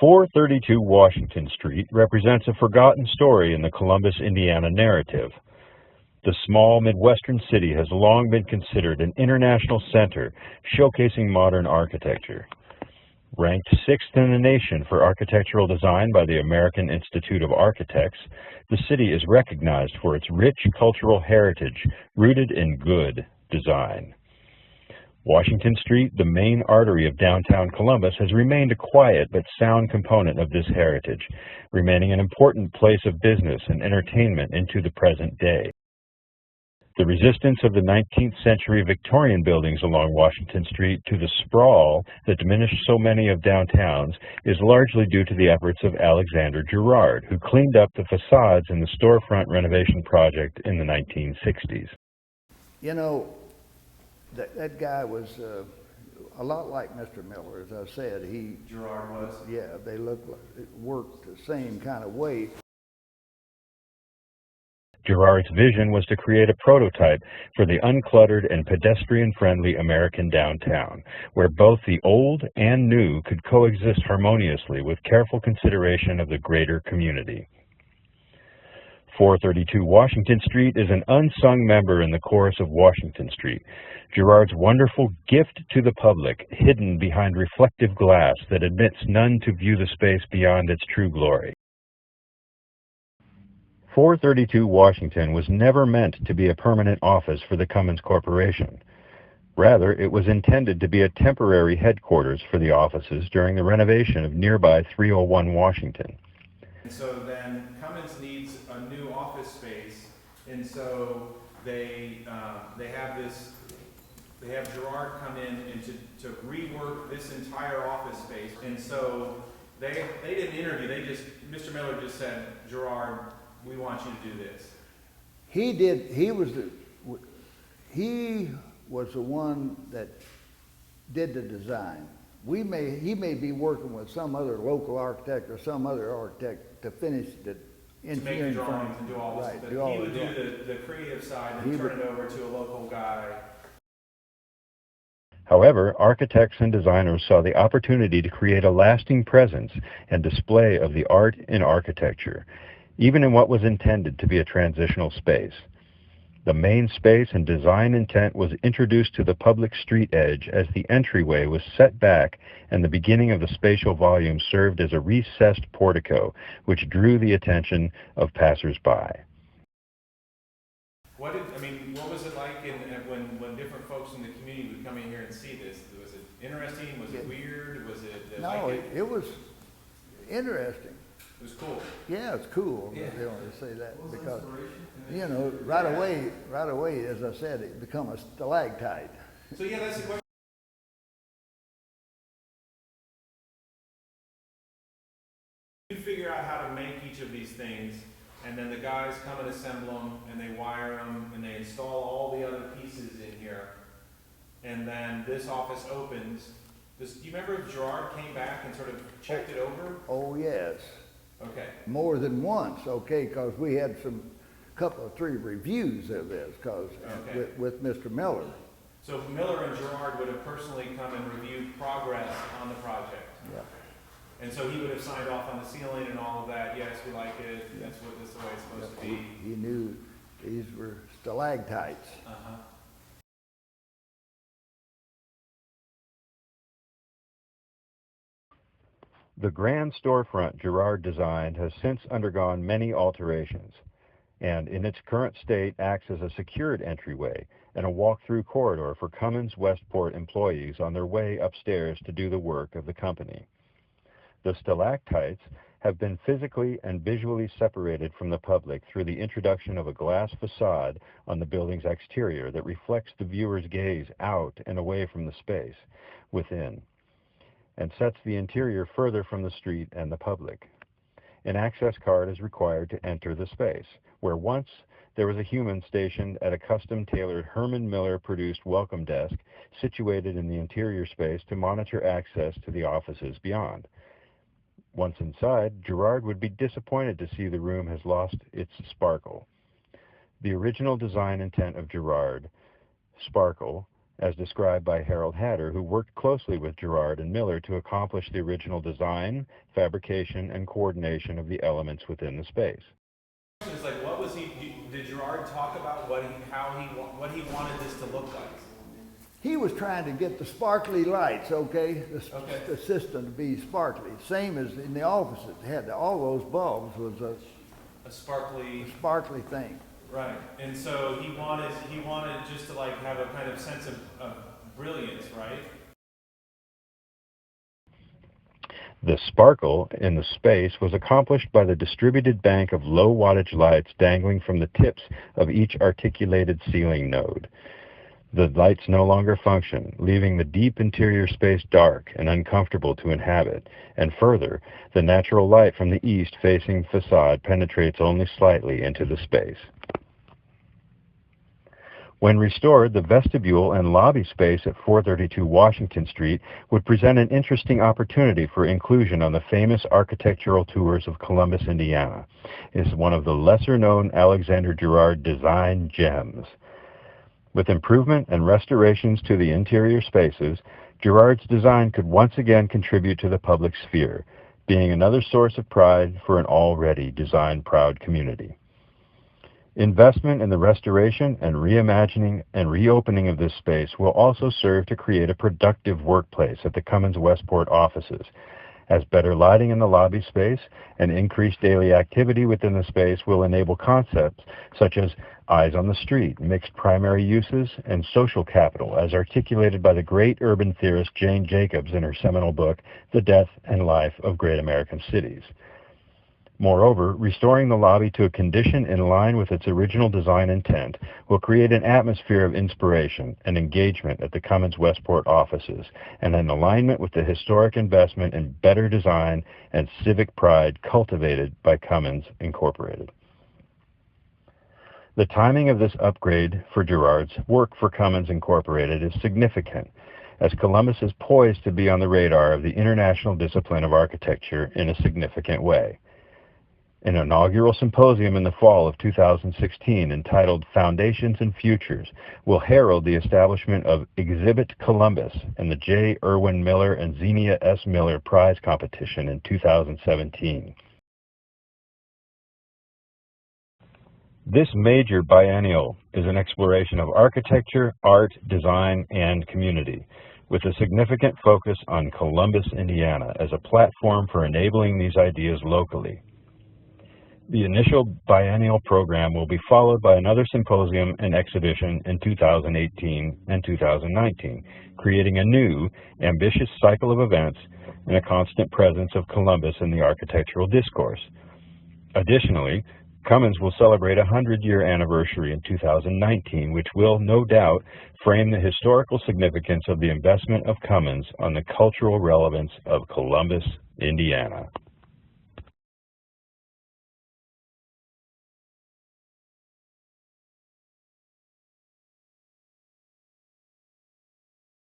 432 Washington Street represents a forgotten story in the Columbus, Indiana narrative. The small Midwestern city has long been considered an international center showcasing modern architecture. Ranked sixth in the nation for architectural design by the American Institute of Architects, the city is recognized for its rich cultural heritage rooted in good design. Washington Street, the main artery of downtown Columbus, has remained a quiet but sound component of this heritage, remaining an important place of business and entertainment into the present day. The resistance of the 19th century Victorian buildings along Washington Street to the sprawl that diminished so many of downtowns is largely due to the efforts of Alexander Girard, who cleaned up the facades in the storefront renovation project in the 1960s. You know, that guy was a lot like Mr. Miller, as I said. Girard was? Yeah, they looked like it worked the same kind of way. Girard's vision was to create a prototype for the uncluttered and pedestrian-friendly American downtown, where both the old and new could coexist harmoniously with careful consideration of the greater community. 432 Washington Street is an unsung member in the chorus of Washington Street, Girard's wonderful gift to the public, hidden behind reflective glass that admits none to view the space beyond its true glory. 432 Washington was never meant to be a permanent office for the Cummins Corporation. Rather, it was intended to be a temporary headquarters for the offices during the renovation of nearby 301 Washington. And so then Cummins needs a new office space, and so they have Girard come in and to rework this entire office space. And so they didn't interview. Mr. Miller just said, Girard, we want you to do this. He was the one that did the design. He may be working with some other local architect or some other architect to finish the engineering. To make the drawings and do all this. Right, But he would do the creative side and turn it over to a local guy. However, architects and designers saw the opportunity to create a lasting presence and display of the art in architecture, even in what was intended to be a transitional space. The main space and design intent was introduced to the public street edge as the entryway was set back and the beginning of the spatial volume served as a recessed portico, which drew the attention of passers-by. What was it like when different folks in the community would come in here and see this? Was it interesting? Was it weird? Was it? No, it was interesting. It was cool. Yeah, it's cool. Yeah. They only say that because, you know, right away, as I said, it become a stalactite. So yeah, that's the question. You figure out how to make each of these things, and then the guys come and assemble them, and they wire them, and they install all the other pieces in here, and then this office opens. Do you remember if Girard came back and sort of checked it over? Oh yes. Okay. More than once, okay, because we had three reviews of this, Okay. with Mr. Miller. So Miller and Girard would have personally come and reviewed progress on the project. Yeah. And so he would have signed off on the ceiling and all of that. Yes, we like it. That's what this is the way it's supposed to be. He knew these were stalactites. Uh-huh. The grand storefront Girard designed has since undergone many alterations, and in its current state acts as a secured entryway and a walk-through corridor for Cummins Westport employees on their way upstairs to do the work of the company. The stalactites have been physically and visually separated from the public through the introduction of a glass facade on the building's exterior that reflects the viewer's gaze out and away from the space within, and sets the interior further from the street and the public. An access card is required to enter the space, where once there was a human stationed at a custom-tailored Herman Miller-produced welcome desk situated in the interior space to monitor access to the offices beyond. Once inside, Girard would be disappointed to see the room has lost its sparkle. The original design intent of Girard, sparkle, as described by Harold Hatter, who worked closely with Gerard and Miller to accomplish the original design, fabrication, and coordination of the elements within the space. It's like, what was did Gerard talk about what he wanted this to look like? He was trying to get the sparkly lights, okay? Okay. The system to be sparkly. Same as in the offices, they had all those bulbs was A sparkly. sparkly thing. Right, and so he wanted just to like have a kind of sense of brilliance, right? The sparkle in the space was accomplished by the distributed bank of low wattage lights dangling from the tips of each articulated ceiling node. The lights no longer function, leaving the deep interior space dark and uncomfortable to inhabit, and further, the natural light from the east-facing facade penetrates only slightly into the space. When restored, the vestibule and lobby space at 432 Washington Street would present an interesting opportunity for inclusion on the famous architectural tours of Columbus, Indiana. It is one of the lesser-known Alexander Gerard design gems. With improvement and restorations to the interior spaces, Gerard's design could once again contribute to the public sphere, being another source of pride for an already design-proud community. Investment in the restoration and reimagining and reopening of this space will also serve to create a productive workplace at the Cummins Westport offices, as better lighting in the lobby space and increased daily activity within the space will enable concepts such as eyes on the street, mixed primary uses, and social capital, as articulated by the great urban theorist Jane Jacobs in her seminal book, The Death and Life of Great American Cities. Moreover, restoring the lobby to a condition in line with its original design intent will create an atmosphere of inspiration and engagement at the Cummins Westport offices, and an alignment with the historic investment in better design and civic pride cultivated by Cummins Incorporated. The timing of this upgrade for Gerard's work for Cummins Incorporated is significant, as Columbus is poised to be on the radar of the international discipline of architecture in a significant way. An inaugural symposium in the fall of 2016 entitled Foundations and Futures will herald the establishment of Exhibit Columbus and the J. Irwin Miller and Xenia S. Miller Prize Competition in 2017. This major biennial is an exploration of architecture, art, design, and community, with a significant focus on Columbus, Indiana, as a platform for enabling these ideas locally. The initial biennial program will be followed by another symposium and exhibition in 2018 and 2019, creating a new, ambitious cycle of events and a constant presence of Columbus in the architectural discourse. Additionally, Cummins will celebrate a 100-year anniversary in 2019, which will, no doubt, frame the historical significance of the investment of Cummins on the cultural relevance of Columbus, Indiana.